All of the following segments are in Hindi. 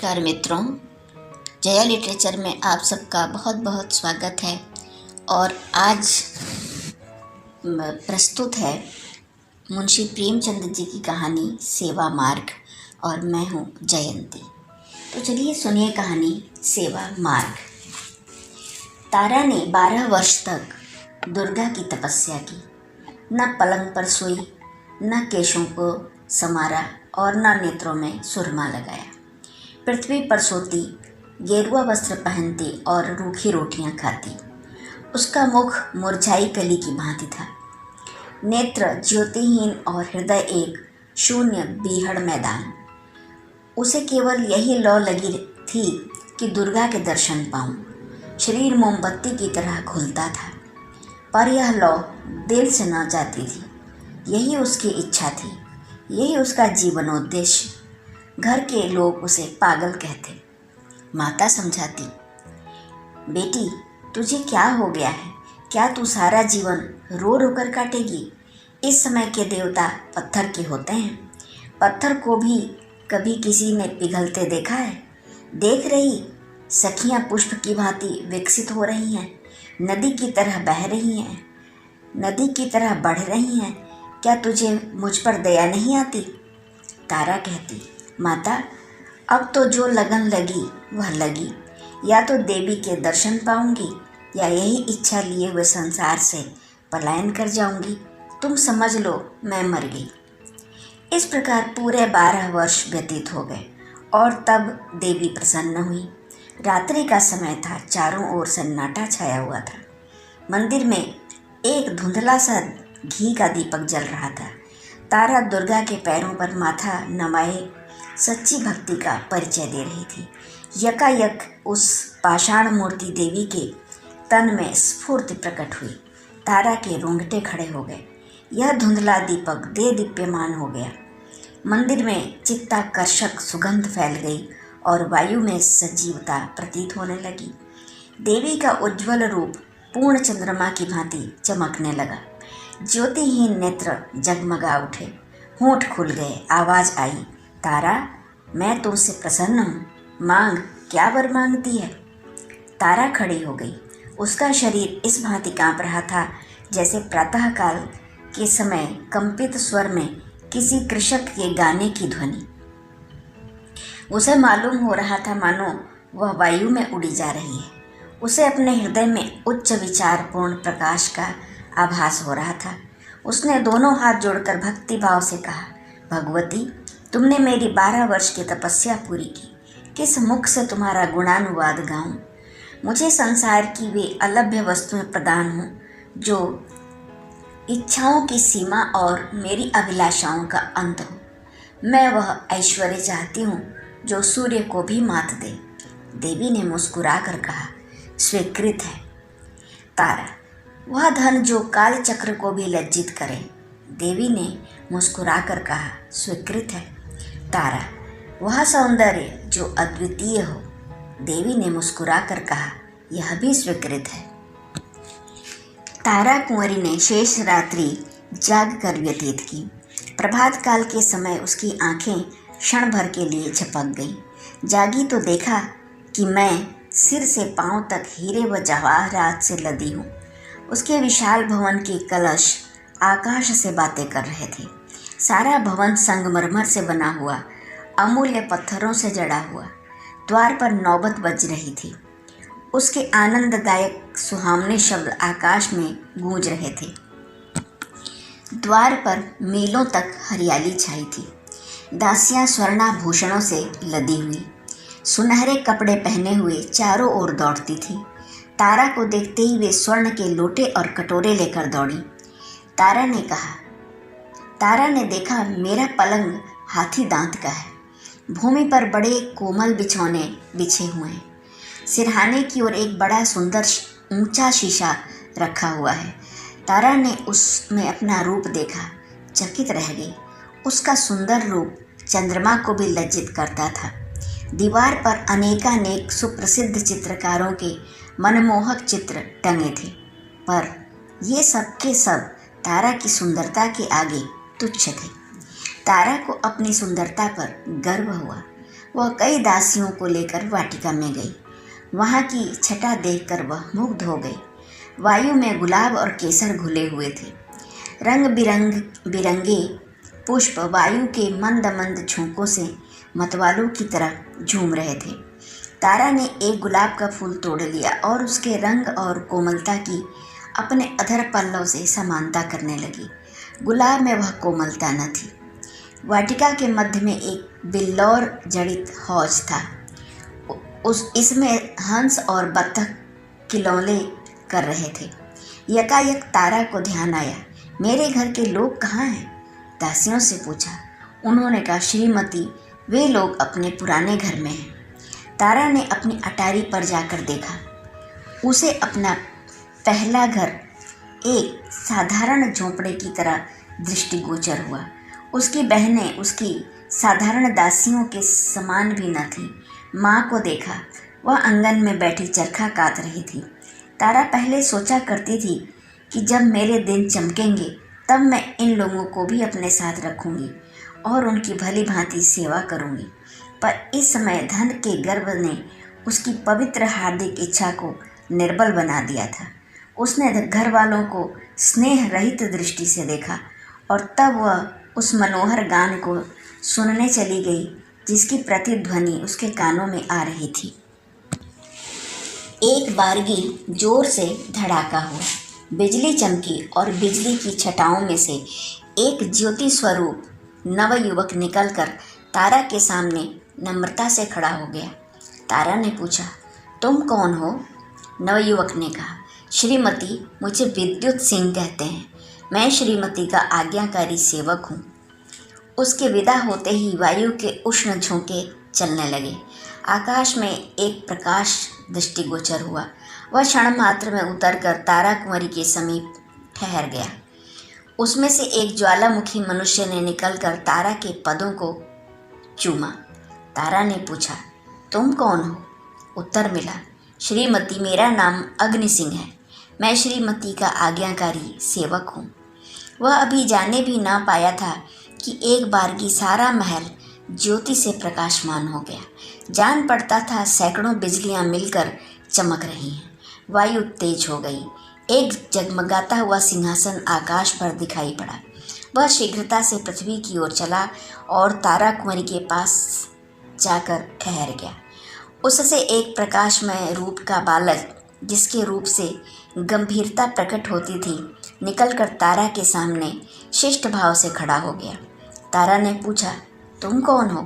नमस्कार मित्रों, जया लिटरेचर में आप सबका बहुत बहुत स्वागत है। और आज प्रस्तुत है मुंशी प्रेमचंद जी की कहानी सेवा मार्ग, और मैं हूँ जयंती। तो चलिए सुनिए कहानी सेवा मार्ग। तारा ने 12 वर्ष तक दुर्गा की तपस्या की। न पलंग पर सोई, न केशों को संवारा और न नेत्रों में सुरमा लगाया। पृथ्वी पर सोती, गेरुआ वस्त्र पहनती और रूखी रोटियां खाती। उसका मुख मुरझाई कली की भांति था, नेत्र ज्योतिहीन और हृदय एक शून्य बीहड़ मैदान। उसे केवल यही लौ लगी थी कि दुर्गा के दर्शन पाऊं। शरीर मोमबत्ती की तरह घुलता था, पर यह लौ दिल से न जाती थी। यही उसकी इच्छा थी, यही उसका जीवनोद्देश्य। घर के लोग उसे पागल कहते। माता समझाती, बेटी तुझे क्या हो गया है? क्या तू सारा जीवन रो रो कर काटेगी? इस समय के देवता पत्थर के होते हैं। पत्थर को भी कभी किसी ने पिघलते देखा है? देख रही, सखियां पुष्प की भांति विकसित हो रही हैं, नदी की तरह बह रही हैं, नदी की तरह बढ़ रही हैं। क्या तुझे मुझ पर दया नहीं आती? तारा कहती, माता अब तो जो लगन लगी वह लगी। या तो देवी के दर्शन पाऊंगी या यही इच्छा लिए हुए संसार से पलायन कर जाऊंगी। तुम समझ लो मैं मर गई। इस प्रकार पूरे 12 वर्ष व्यतीत हो गए और तब देवी प्रसन्न हुई। रात्रि का समय था, चारों ओर सन्नाटा छाया हुआ था। मंदिर में एक धुंधला सा घी का दीपक जल रहा था। तारा दुर्गा के पैरों पर माथा नवाए सच्ची भक्ति का परिचय दे रही थी। यकायक उस पाषाण मूर्ति देवी के तन में स्फूर्ति प्रकट हुई। तारा के रोंगटे खड़े हो गए। यह धुंधला दीपक दे दीप्यमान हो गया। मंदिर में चित्ताकर्षक सुगंध फैल गई और वायु में सजीवता प्रतीत होने लगी। देवी का उज्ज्वल रूप पूर्ण चंद्रमा की भांति चमकने लगा। ज्योतिहीन नेत्र जगमगा उठे, होंठ खुल गए। आवाज आई, तारा मैं तुमसे प्रसन्न हूँ, मांग, क्या वर मांगती है? तारा खड़ी हो गई। उसका शरीर इस भांति कांप रहा था जैसे प्रातःकाल के समय कंपित स्वर में किसी कृषक के गाने की ध्वनि। उसे मालूम हो रहा था मानो वह वायु में उड़ी जा रही है। उसे अपने हृदय में उच्च विचारपूर्ण प्रकाश का आभास हो रहा था। उसने दोनों हाथ जोड़कर भक्ति भाव से कहा, भगवती तुमने मेरी 12 वर्ष की तपस्या पूरी की। किस मुख से तुम्हारा गुणानुवाद गाऊं? मुझे संसार की वे अलभ्य वस्तुएं प्रदान हों जो इच्छाओं की सीमा और मेरी अभिलाषाओं का अंत हो। मैं वह ऐश्वर्य चाहती हूँ जो सूर्य को भी मात दे। देवी ने मुस्कुरा कर कहा, स्वीकृत है। तारा, वह धन जो काल चक्र को भी लज्जित करे। देवी ने मुस्कुरा कर कहा, स्वीकृत है। तारा, वह सौंदर्य जो अद्वितीय हो। देवी ने मुस्कुरा कर कहा, यह भी स्वीकृत है। तारा कुंवरी ने शेष रात्रि जाग कर व्यतीत की। प्रभात काल के समय उसकी आंखें क्षण भर के लिए झपक गईं। जागी तो देखा कि मैं सिर से पांव तक हीरे व जवाहरात से लदी हूँ। उसके विशाल भवन के कलश आकाश से बातें कर रहे थे। सारा भवन संगमरमर से बना हुआ, अमूल्य पत्थरों से जड़ा हुआ। द्वार पर नौबत बज रही थी। उसके आनंददायक सुहावने शब्द आकाश में गूंज रहे थे। द्वार पर मीलों तक हरियाली छाई थी। दासियां स्वर्णाभूषणों से लदी हुई, सुनहरे कपड़े पहने हुए चारों ओर दौड़ती थी। तारा को देखते ही वे स्वर्ण के लोटे और कटोरे लेकर दौड़ी। तारा ने देखा मेरा पलंग हाथी दांत का है। भूमि पर बड़े कोमल बिछौने बिछे हुए हैं। सिरहाने की ओर एक बड़ा सुंदर ऊंचा शीशा रखा हुआ है। तारा ने उसमें अपना रूप देखा, चकित रह गई। उसका सुंदर रूप चंद्रमा को भी लज्जित करता था। दीवार पर अनेकानेक सुप्रसिद्ध चित्रकारों के मनमोहक चित्र टंगे थे, पर ये सब के सब तारा की सुंदरता के आगे तुच्छ थे। तारा को अपनी सुंदरता पर गर्व हुआ। वह कई दासियों को लेकर वाटिका में गई। वहाँ की छटा देखकर वह मुग्ध हो गई। वायु में गुलाब और केसर घुले हुए थे। रंग बिरंगे पुष्प वायु के मंद मंद झोंकों से मतवालों की तरह झूम रहे थे। तारा ने एक गुलाब का फूल तोड़ लिया और उसके रंग और कोमलता की अपने अधर पल्लव से समानता करने लगी। गुलाब में वह कोमलता न थी। वाटिका के मध्य में एक बिल्लौर जड़ित हौज था। इसमें हंस और बत्तख किलौले कर रहे थे। यकायक तारा को ध्यान आया, मेरे घर के लोग कहाँ हैं? दासियों से पूछा। उन्होंने कहा, श्रीमती, वे लोग अपने पुराने घर में हैं। तारा ने अपनी अटारी पर जाकर देखा। उसे अपना पहला घर एक साधारण झोंपड़े की तरह दृष्टिगोचर हुआ। उसकी बहनें उसकी साधारण दासियों के समान भी न थीं। माँ को देखा, वह आंगन में बैठी चरखा काट रही थी। तारा पहले सोचा करती थी कि जब मेरे दिन चमकेंगे तब मैं इन लोगों को भी अपने साथ रखूंगी और उनकी भली भांति सेवा करूंगी। पर इस समय धन के गर्व ने उसकी पवित्र हार्दिक इच्छा को निर्बल बना दिया था। उसने घर वालों को स्नेह रहित दृष्टि से देखा और तब वह उस मनोहर गान को सुनने चली गई जिसकी प्रतिध्वनि उसके कानों में आ रही थी। एक बारगी जोर से धड़ाका हुआ, बिजली चमकी और बिजली की छटाओं में से एक ज्योति स्वरूप नवयुवक निकलकर तारा के सामने नम्रता से खड़ा हो गया। तारा ने पूछा, तुम कौन हो? नवयुवक ने कहा, श्रीमती, मुझे विद्युत सिंह कहते हैं। मैं श्रीमती का आज्ञाकारी सेवक हूँ। उसके विदा होते ही वायु के उष्ण झोंके चलने लगे। आकाश में एक प्रकाश दृष्टिगोचर हुआ। वह क्षण मात्र में उतरकर तारा कुंवरी के समीप ठहर गया। उसमें से एक ज्वालामुखी मनुष्य ने निकलकर तारा के पदों को चूमा। तारा ने पूछा, तुम कौन हो? उत्तर मिला, श्रीमती, मेरा नाम अग्नि सिंह है। मैं श्रीमती का आज्ञाकारी सेवक हूँ। वह अभी जाने भी ना पाया था कि एक बारगी सारा महल ज्योति से प्रकाशमान हो गया। जान पड़ता था सैकड़ों बिजलियां मिलकर चमक रही हैं। वायु तेज हो गई। एक जगमगाता हुआ सिंहासन आकाश पर दिखाई पड़ा। वह शीघ्रता से पृथ्वी की ओर चला और तारा कुंवरी के पास जाकर ठहर गया। उससे एक प्रकाशमय रूप का बालक, जिसके रूप से गंभीरता प्रकट होती थी, निकलकर तारा के सामने शिष्ट भाव से खड़ा हो गया। तारा ने पूछा, तुम कौन हो?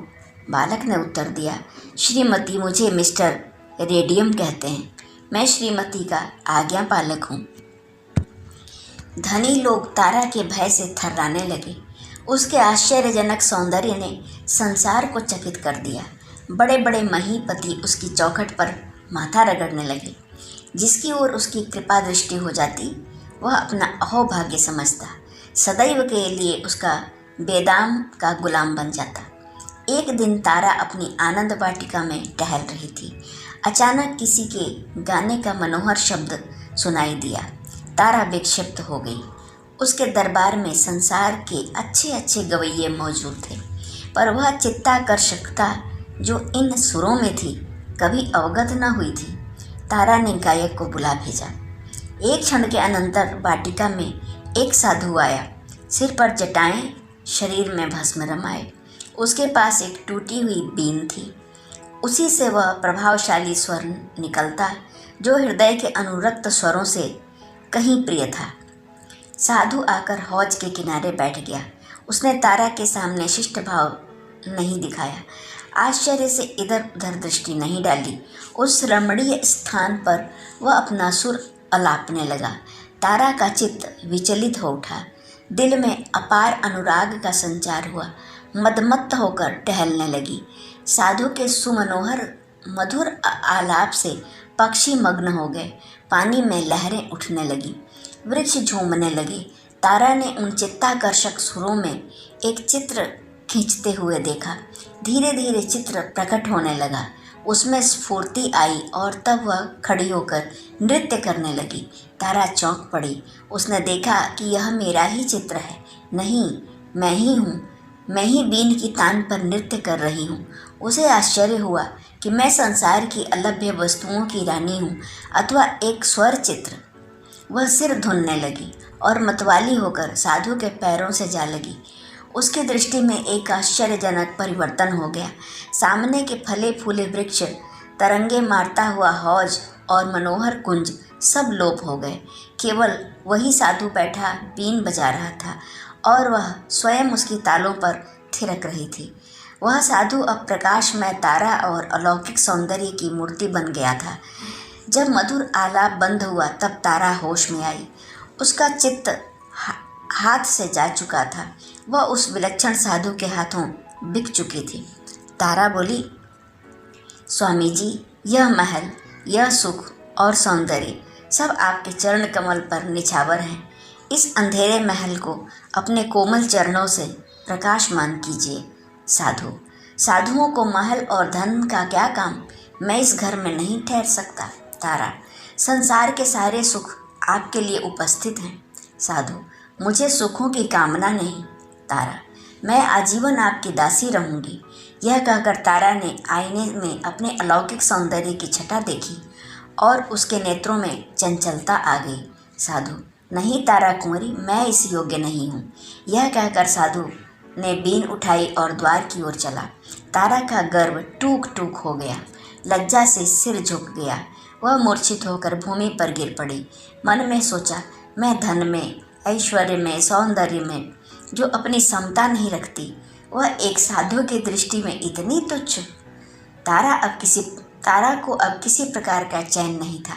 बालक ने उत्तर दिया, श्रीमती, मुझे मिस्टर रेडियम कहते हैं। मैं श्रीमती का आज्ञा पालक हूँ। धनी लोग तारा के भय से थर्राने लगे। उसके आश्चर्यजनक सौंदर्य ने संसार को चकित कर दिया। बड़े बड़े महीपति उसकी चौखट पर माथा रगड़ने लगे। जिसकी ओर उसकी कृपा दृष्टि हो जाती वह अपना अहोभाग्य समझता, सदैव के लिए उसका बेदाम का गुलाम बन जाता। एक दिन तारा अपनी आनंद वाटिका में टहल रही थी। अचानक किसी के गाने का मनोहर शब्द सुनाई दिया। तारा विक्षिप्त हो गई। उसके दरबार में संसार के अच्छे अच्छे गवैये मौजूद थे, पर वह चित्ताकर्षकता जो इन सुरों में थी कभी अवगत न हुई थी। तारा ने गायक को बुला भेजा। एक क्षण के अनंतर वाटिका में एक साधु आया। सिर पर जटाएं, शरीर में भस्म रमाए। उसके पास एक टूटी हुई बीन थी। उसी से वह प्रभावशाली स्वर निकलता जो हृदय के अनुरक्त स्वरों से कहीं प्रिय था। साधु आकर हौज के किनारे बैठ गया। उसने तारा के सामने शिष्ट भाव नहीं दिखाया, आश्चर्य से इधर उधर दृष्टि नहीं डाली। उस रमणीय स्थान पर वह अपना सुर अलापने लगा। तारा का चित्त विचलित हो उठा। दिल में अपार अनुराग का संचार हुआ। मदमत्त होकर टहलने लगी। साधु के सुमनोहर मधुर आलाप से पक्षी मग्न हो गए। पानी में लहरें उठने लगी, वृक्ष झूमने लगे। तारा ने उन चित्ताकर्षक सुरों में एक चित्र खींचते हुए देखा। धीरे धीरे चित्र प्रकट होने लगा। उसमें स्फूर्ति आई और तब वह खड़ी होकर नृत्य करने लगी। तारा चौंक पड़ी। उसने देखा कि यह मेरा ही चित्र है। नहीं, मैं ही हूँ। मैं ही बीन की तान पर नृत्य कर रही हूँ। उसे आश्चर्य हुआ कि मैं संसार की अलभ्य वस्तुओं की रानी हूँ अथवा एक स्वर चित्र। वह सिर धुनने लगी और मतवाली होकर साधु के पैरों से जा लगी। उसकी दृष्टि में एक आश्चर्यजनक परिवर्तन हो गया। सामने के फले फूले वृक्ष, तरंगे मारता हुआ हौज और मनोहर कुंज सब लोप हो गए। केवल वही साधु बैठा बीन बजा रहा था और वह स्वयं उसकी तालों पर थिरक रही थी। वह साधु अब प्रकाशमय तारा और अलौकिक सौंदर्य की मूर्ति बन गया था। जब मधुर आलाप बंद हुआ तब तारा होश में आई। उसका चित्त हाथ से जा चुका था। वह उस विलक्षण साधु के हाथों बिक चुकी थी। तारा बोली, स्वामी जी, यह महल, यह सुख और सौंदर्य सब आपके चरण कमल पर निछावर हैं। इस अंधेरे महल को अपने कोमल चरणों से प्रकाशमान कीजिए। साधुओं को महल और धन का क्या काम? मैं इस घर में नहीं ठहर सकता। तारा, संसार के सारे सुख आपके लिए उपस्थित हैं। साधु, मुझे सुखों की कामना नहीं। तारा, मैं आजीवन आपकी दासी रहूंगी। यह कहकर तारा ने आईने में अपने अलौकिक सौंदर्य की छटा देखी और उसके नेत्रों में चंचलता आ गई। साधु, नहीं तारा कुंवरी, मैं इस योग्य नहीं हूँ। यह कहकर साधु ने बीन उठाई और द्वार की ओर चला। तारा का गर्व टूक टूक हो गया। लज्जा से सिर झुक गया। वह मूर्छित होकर भूमि पर गिर पड़ी। मन में सोचा, मैं धन में, ऐश्वर्य में, सौंदर्य में जो अपनी समता नहीं रखती, वह एक साधु की दृष्टि में इतनी तुच्छ। तारा को अब किसी प्रकार का चैन नहीं था।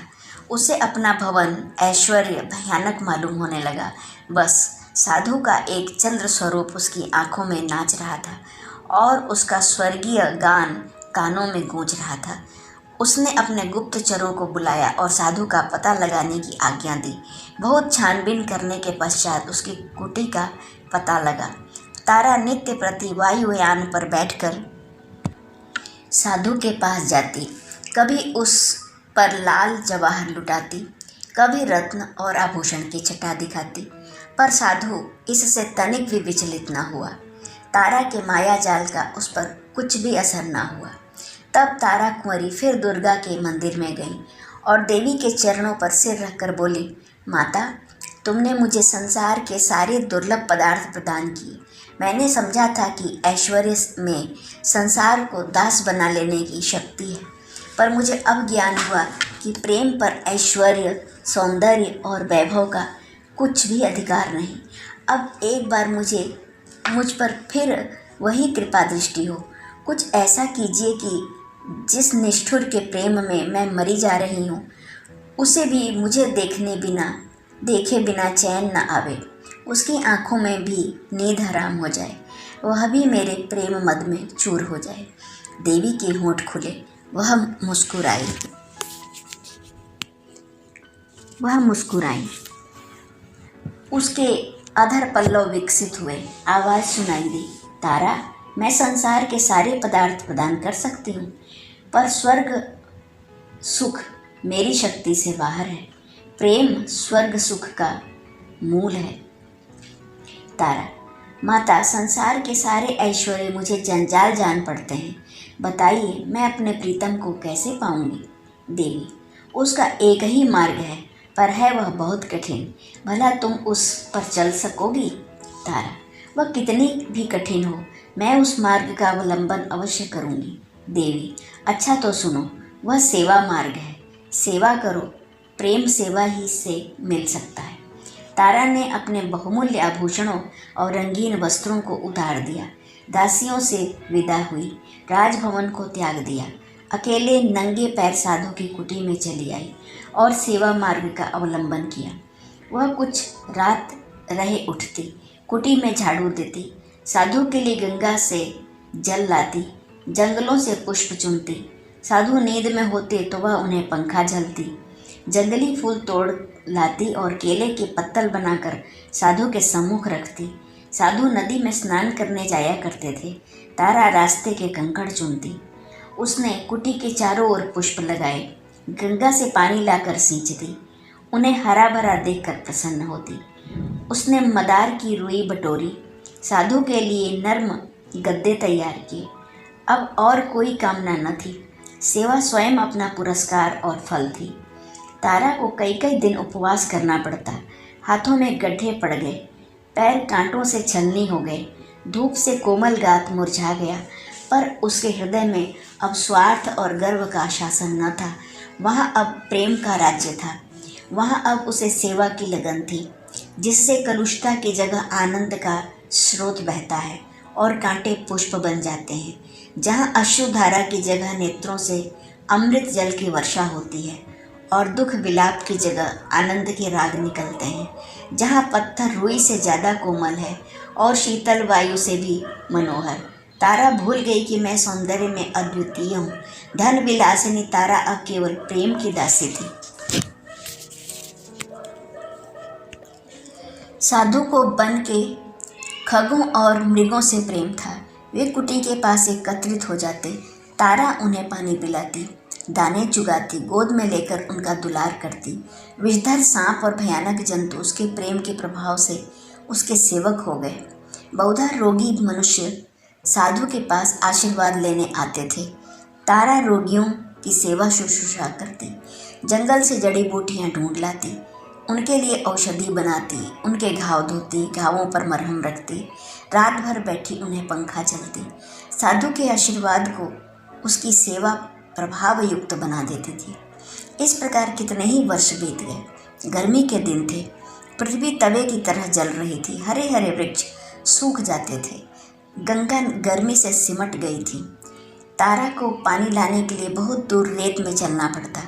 उसे अपना भवन ऐश्वर्य भयानक मालूम होने लगा। बस साधु का एक चंद्र स्वरूप उसकी आंखों में नाच रहा था और उसका स्वर्गीय गान कानों में गूंज रहा था। उसने अपने गुप्तचरों को बुलाया और साधु का पता लगाने की आज्ञा दी। बहुत छानबीन करने के पश्चात उसकी कुटी का पता लगा। तारा नित्य प्रति वायुयान पर बैठकर साधु के पास जाती। कभी उस पर लाल जवाहर लुटाती, कभी रत्न और आभूषण की छटा दिखाती, पर साधु इससे तनिक भी विचलित न हुआ। तारा के माया जाल का उस पर कुछ भी असर न हुआ। तब तारा कुंवरी फिर दुर्गा के मंदिर में गई और देवी के चरणों पर सिर रखकर बोली, माता, तुमने मुझे संसार के सारे दुर्लभ पदार्थ प्रदान किए। मैंने समझा था कि ऐश्वर्य में संसार को दास बना लेने की शक्ति है, पर मुझे अब ज्ञान हुआ कि प्रेम पर ऐश्वर्य, सौंदर्य और वैभव का कुछ भी अधिकार नहीं। अब एक बार मुझ पर फिर वही कृपा दृष्टि हो। कुछ ऐसा कीजिए कि जिस निष्ठुर के प्रेम में मैं मरी जा रही हूँ, उसे भी मुझे देखे बिना चैन न आवे। उसकी आंखों में भी नींद हराम हो जाए, वह भी मेरे प्रेम मद में चूर हो जाए। देवी के होंठ खुले, वह मुस्कुराई। उसके अधर पल्लव विकसित हुए। आवाज़ सुनाई दी, तारा, मैं संसार के सारे पदार्थ प्रदान कर सकती हूँ, पर स्वर्ग सुख मेरी शक्ति से बाहर है। प्रेम स्वर्ग सुख का मूल है। तारा, माता, संसार के सारे ऐश्वर्य मुझे जंजाल जान पड़ते हैं। बताइए, मैं अपने प्रीतम को कैसे पाऊंगी? देवी, उसका एक ही मार्ग है, पर है वह बहुत कठिन। भला तुम उस पर चल सकोगी? तारा, वह कितनी भी कठिन हो, मैं उस मार्ग का अवलंबन अवश्य करूंगी। देवी, अच्छा तो सुनो, वह सेवा मार्ग है। सेवा करो, प्रेम सेवा ही से मिल सकता है। तारा ने अपने बहुमूल्य आभूषणों और रंगीन वस्त्रों को उतार दिया, दासियों से विदा हुई, राजभवन को त्याग दिया, अकेले नंगे पैर साधु की कुटी में चली आई और सेवा मार्ग का अवलंबन किया। वह कुछ रात रहे उठती, कुटी में झाड़ू देती, साधु के लिए गंगा से जल लाती, जंगलों से पुष्प चुनती। साधु नींद में होते तो वह उन्हें पंखा झलती, जंगली फूल तोड़ लाती और केले के पत्तल बनाकर साधु के सम्मुख रखती। साधु नदी में स्नान करने जाया करते थे। तारा रास्ते के कंकड़ चुनती। उसने कुटी के चारों ओर पुष्प लगाए, गंगा से पानी लाकर सींचती, उन्हें हरा भरा देखकर प्रसन्न होती। उसने मदार की रुई बटोरी, साधु के लिए नर्म गद्दे तैयार किए, अब और कोई कामना न थी। सेवा स्वयं अपना पुरस्कार और फल थी। तारा को कई कई दिन उपवास करना पड़ता। हाथों में गड्ढे पड़ गए, पैर कांटों से छलनी हो गए, धूप से कोमल गात मुरझा गया, पर उसके हृदय में अब स्वार्थ और गर्व का शासन न था। वहाँ अब प्रेम का राज्य था। वहाँ अब उसे सेवा की लगन थी, जिससे कलुषता की जगह आनंद का स्रोत बहता है और कांटे पुष्प बन जाते हैं। जहाँ अश्रुधारा की जगह नेत्रों से अमृत जल की वर्षा होती है और दुख विलाप की जगह आनंद के राग निकलते हैं। जहाँ पत्थर रुई से ज़्यादा कोमल है और शीतल वायु से भी मनोहर। तारा भूल गई कि मैं सौंदर्य में अद्वितीय हूँ। धन विलासिनी तारा अब केवल प्रेम की दासी थी। साधु को वन के खगों और मृगों से प्रेम था। वे कुटी के पास एकत्रित हो जाते। तारा उन्हें पानी पिलाती, दाने चुगाती, गोद में लेकर उनका दुलार करती। विषधर सांप और भयानक जंतु उसके प्रेम के प्रभाव से उसके सेवक हो गए। बहुधा रोगी मनुष्य साधु के पास आशीर्वाद लेने आते थे। तारा रोगियों की सेवा शुश्रूषा करती, जंगल से जड़ी बूटियाँ ढूंढ लाती, उनके लिए औषधि बनाती, उनके घाव धोती, घावों पर मरहम रखती, रात भर बैठी उन्हें पंखा चलती। साधु के आशीर्वाद को उसकी सेवा प्रभाव युक्त बना देती थी। इस प्रकार कितने ही वर्ष बीत गए। गर्मी के दिन थे। पृथ्वी तवे की तरह जल रही थी। हरे हरे वृक्ष सूख जाते थे। गंगा गर्मी से सिमट गई थी। तारा को पानी लाने के लिए बहुत दूर रेत में चलना पड़ता।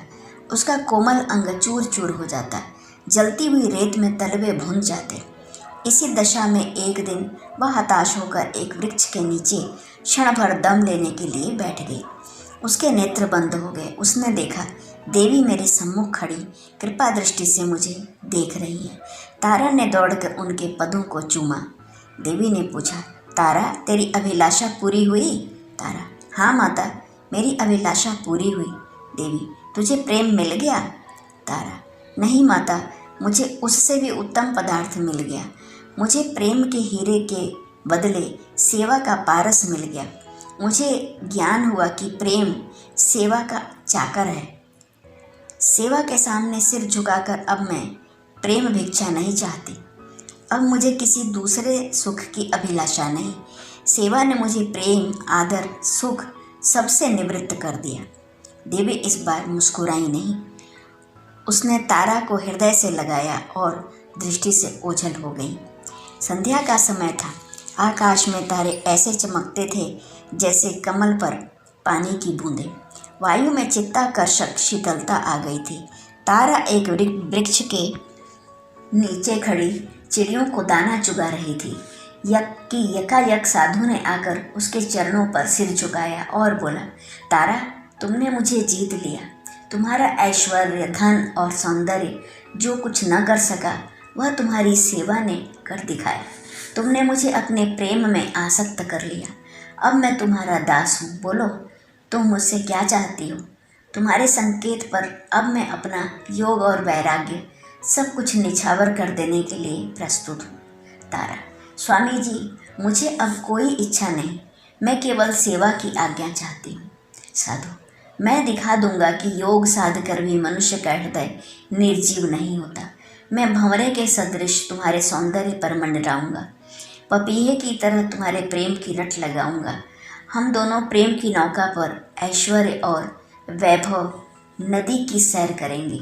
उसका कोमल अंग चूर चूर हो जाता। जलती हुई रेत में तलवे भुन जाते। इसी दशा में एक दिन वह हताश होकर एक वृक्ष के नीचे क्षण भर दम लेने के लिए बैठ गई। उसके नेत्र बंद हो गए। उसने देखा, देवी मेरे सम्मुख खड़ी कृपा दृष्टि से मुझे देख रही है। तारा ने दौड़कर उनके पदों को चूमा। देवी ने पूछा, तारा तेरी अभिलाषा पूरी हुई? तारा, हाँ माता, मेरी अभिलाषा पूरी हुई। देवी, तुझे प्रेम मिल गया? तारा, नहीं माता, मुझे उससे भी उत्तम पदार्थ मिल गया। मुझे प्रेम के हीरे के बदले सेवा का पारस मिल गया। मुझे ज्ञान हुआ कि प्रेम सेवा का चाकर है। सेवा के सामने सिर झुकाकर अब मैं प्रेम भिक्षा नहीं चाहती। अब मुझे किसी दूसरे सुख की अभिलाषा नहीं। सेवा ने मुझे प्रेम, आदर, सुख सबसे निवृत्त कर दिया। देवी इस बार मुस्कुराई नहीं। उसने तारा को हृदय से लगाया और दृष्टि से ओझल हो गई। संध्या का समय था। आकाश में तारे ऐसे चमकते थे जैसे कमल पर पानी की बूंदें। वायु में चित्ताकर्षक शीतलता आ गई थी। तारा एक वृक्ष के नीचे खड़ी चिड़ियों को दाना चुगा रही थी। यकायक साधु ने आकर उसके चरणों पर सिर झुकाया और बोला, तारा, तुमने मुझे जीत लिया। तुम्हारा ऐश्वर्य, धन और सौंदर्य जो कुछ न कर सका वह तुम्हारी सेवा ने कर दिखाया। तुमने मुझे अपने प्रेम में आसक्त कर लिया। अब मैं तुम्हारा दास हूँ। बोलो, तुम मुझसे क्या चाहती हो? तुम्हारे संकेत पर अब मैं अपना योग और वैराग्य सब कुछ निछावर कर देने के लिए प्रस्तुत हूँ। तारा, स्वामी जी, मुझे अब कोई इच्छा नहीं। मैं केवल सेवा की आज्ञा चाहती हूँ। साधु, मैं दिखा दूंगा कि योग साध कर भी मनुष्य का हृदय निर्जीव नहीं होता। मैं भंवरे के सदृश तुम्हारे सौंदर्य पर मंडराऊंगा। पपीहे की तरह तुम्हारे प्रेम की रट लगाऊंगा। हम दोनों प्रेम की नौका पर ऐश्वर्य और वैभव नदी की सैर करेंगे।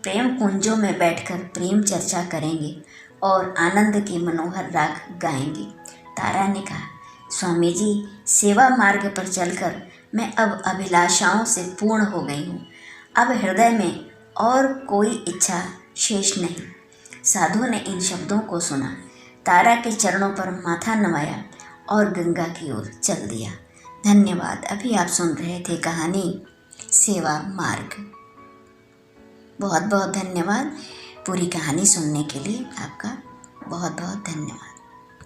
प्रेम कुंजों में बैठकर प्रेम चर्चा करेंगे और आनंद के मनोहर राग गाएंगे। तारा ने कहा, स्वामी जी, सेवा मार्ग पर चलकर मैं अब अभिलाषाओं से पूर्ण हो गई हूँ। अब हृदय में और कोई इच्छा शेष नहीं। साधु ने इन शब्दों को सुना, तारा के चरणों पर माथा नवाया और गंगा की ओर चल दिया। धन्यवाद। अभी आप सुन रहे थे कहानी सेवा मार्ग। बहुत बहुत धन्यवाद। पूरी कहानी सुनने के लिए आपका बहुत बहुत धन्यवाद।